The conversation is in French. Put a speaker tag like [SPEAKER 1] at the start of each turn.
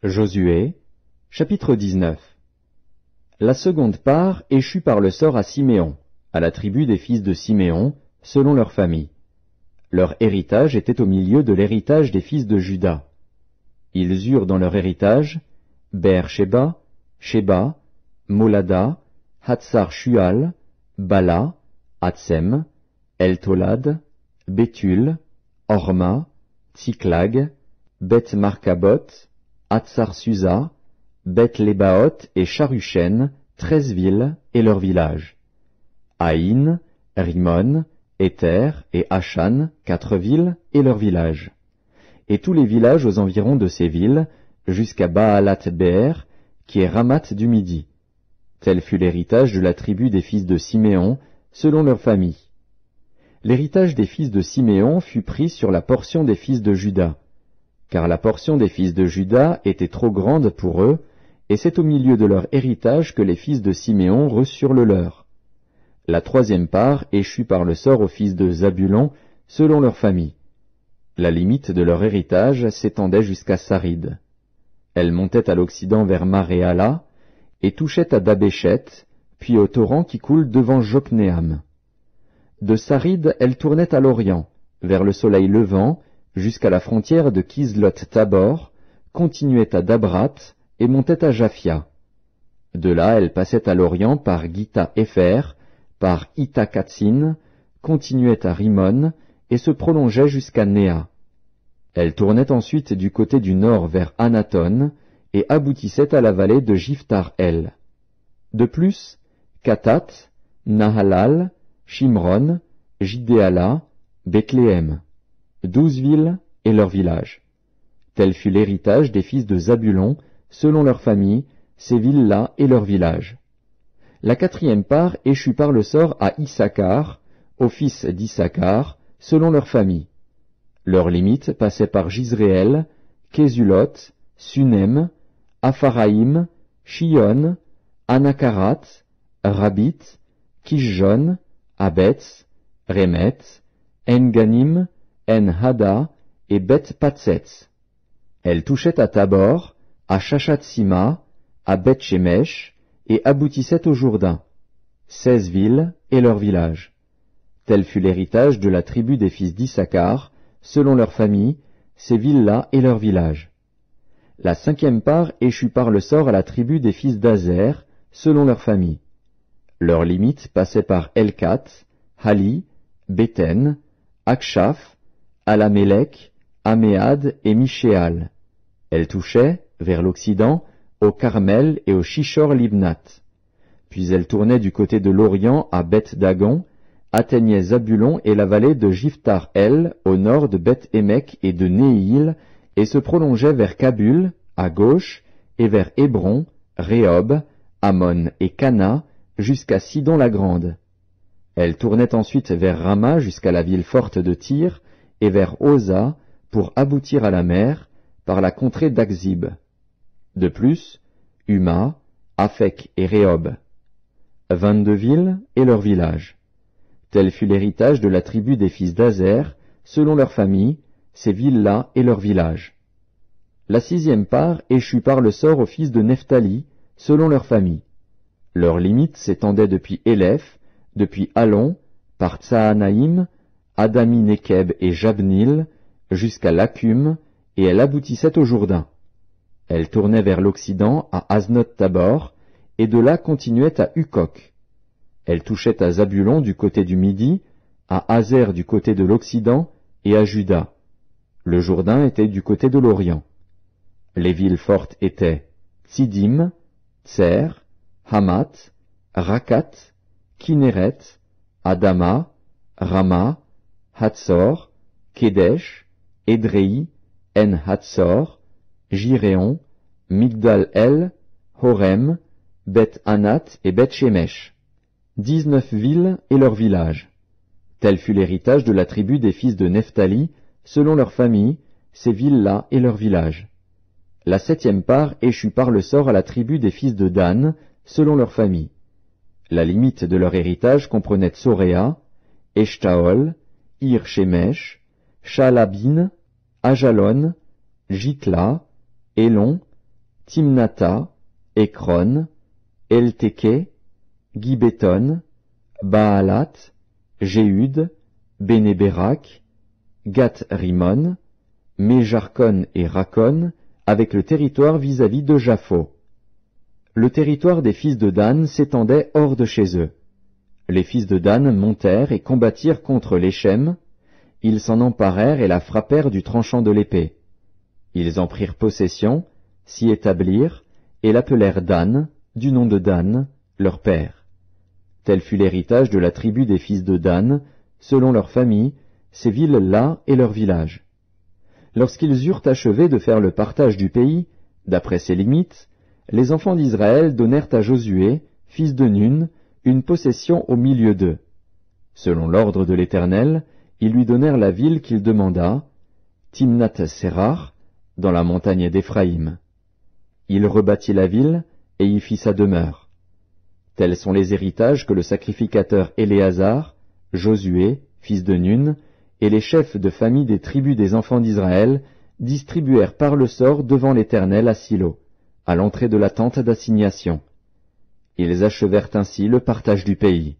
[SPEAKER 1] Josué, chapitre 19. La seconde part échut par le sort à Siméon, à la tribu des fils de Siméon, selon leur famille. Leur héritage était au milieu de l'héritage des fils de Juda. Ils eurent dans leur héritage Beer-Sheba, Sheba, Molada, Hatsar-Shual, Bala, Hatsem, El-Tolad, Béthul, Horma, Tsiklag, Beth-Markabot, Hatsar-Susa, Beth-Lébaoth et Charushen, 13 villes et leurs villages. Haïn, Rimon, Éther et Achan, 4 villes et leurs villages. Et tous les villages aux environs de ces villes, jusqu'à Baalat-Beer, qui est Ramat du Midi. Tel fut l'héritage de la tribu des fils de Siméon, selon leur famille. L'héritage des fils de Siméon fut pris sur la portion des fils de Juda, car la portion des fils de Juda était trop grande pour eux, et c'est au milieu de leur héritage que les fils de Siméon reçurent le leur. La troisième part échut par le sort aux fils de Zabulon, selon leur famille. La limite de leur héritage s'étendait jusqu'à Sarid. Elle montait à l'occident vers Maréala, et touchait à Dabéchet, puis au torrent qui coule devant Joknéam. De Sarid, elle tournait à l'orient, vers le soleil levant, jusqu'à la frontière de Kislot-Tabor, continuait à Dabrat et montait à Japhia. De là, elle passait à l'orient par Gita-Épher, par Ita-Katsin, continuait à Rimon et se prolongeait jusqu'à Néa. Elle tournait ensuite du côté du nord vers Anaton et aboutissait à la vallée de Jiftar-El. De plus, Katat, Nahalal, Shimron, Jidéala, Bethléem, 12 villes et leurs villages. Tel fut l'héritage des fils de Zabulon, selon leur famille, ces villes-là et leurs villages. La quatrième part échut par le sort à Issachar, aux fils d'Issachar, selon leur famille. Leurs limites passaient par Jizréel, Késulot, Sunem, Apharaïm, Shion, Anakarat, Rabit, Kishjon, Abetz, Remet, En-Ganim, En-Hada et Beth-Patsetz. Elle touchait à Tabor, à Shashatsima, à Beth-Shemesh et aboutissait au Jourdain. 16 villes et leurs villages. Tel fut l'héritage de la tribu des fils d'Issachar, selon leur famille, ces villes-là et leurs villages. La cinquième part échut par le sort à la tribu des fils d'Azer, selon leur famille. Leurs limites passaient par Elkat, Hali, Béten, Akshaf, Alamélec, Améad et Michéal. Elle touchait, vers l'occident, au Carmel et au Shishor-Libnat. Puis elle tournait du côté de l'Orient à Beth-Dagon, atteignait Zabulon et la vallée de Jiftar-El, au nord de Beth-Émec et de Néhil, et se prolongeait vers Kabul, à gauche, et vers Hébron, Rehob, Ammon et Cana, jusqu'à Sidon-la-Grande. Elle tournait ensuite vers Rama jusqu'à la ville forte de Tyr, et vers Oza, pour aboutir à la mer, par la contrée d'Akzib. De plus, Huma, Aphek et Rehob. 22 villes et leurs villages. Tel fut l'héritage de la tribu des fils d'Azer, selon leur famille, ces villes-là et leurs villages. La sixième part échut par le sort aux fils de Nephtali, selon leur famille. Leurs limites s'étendaient depuis Éléph, depuis Allon, par Tsahanaïm, Adami-Nekeb et Jabnil, jusqu'à Lakum, et elle aboutissait au Jourdain. Elle tournait vers l'occident à Aznot-Tabor, et de là continuait à Hukok. Elle touchait à Zabulon du côté du Midi, à Azer du côté de l'Occident et à Juda. Le Jourdain était du côté de l'Orient. Les villes fortes étaient Tsidim, Tser, Hamat, Rakat, Kinéret, Adama, Rama, Hatzor, Kedesh, Édréi, En-Hatzor, Jiréon, Migdal-El, Horem, Beth-Anat et Beth-Shemesh. 19 villes et leurs villages. Tel fut l'héritage de la tribu des fils de Nephtali, selon leur famille, ces villes-là et leurs villages. La septième part échut par le sort à la tribu des fils de Dan, selon leur famille. La limite de leur héritage comprenait Tsoréa, Eshtaol, Ir-Shemesh, Shalabin, Ajalon, Jitla, Elon, Timnatha, Ekron, Elteke, Gibéton, Baalat, Jéhud, Bénéberak, Gath-Rimon, Méjarkon et Rakon, avec le territoire vis-à-vis de Japho. Le territoire des fils de Dan s'étendait hors de chez eux. Les fils de Dan montèrent et combattirent contre l'Échem. Ils s'en emparèrent et la frappèrent du tranchant de l'épée. Ils en prirent possession, s'y établirent, et l'appelèrent Dan, du nom de Dan, leur père. Tel fut l'héritage de la tribu des fils de Dan, selon leurs familles, ces villes-là et leurs villages. Lorsqu'ils eurent achevé de faire le partage du pays, d'après ses limites, les enfants d'Israël donnèrent à Josué, fils de Nun, une possession au milieu d'eux. Selon l'ordre de l'Éternel, ils lui donnèrent la ville qu'il demanda, Timnath-Serach, dans la montagne d'Éphraïm. Il rebâtit la ville et y fit sa demeure. Tels sont les héritages que le sacrificateur Éléazar, Josué, fils de Nun, et les chefs de famille des tribus des enfants d'Israël distribuèrent par le sort devant l'Éternel à Silo, à l'entrée de la tente d'assignation. Ils achevèrent ainsi le partage du pays.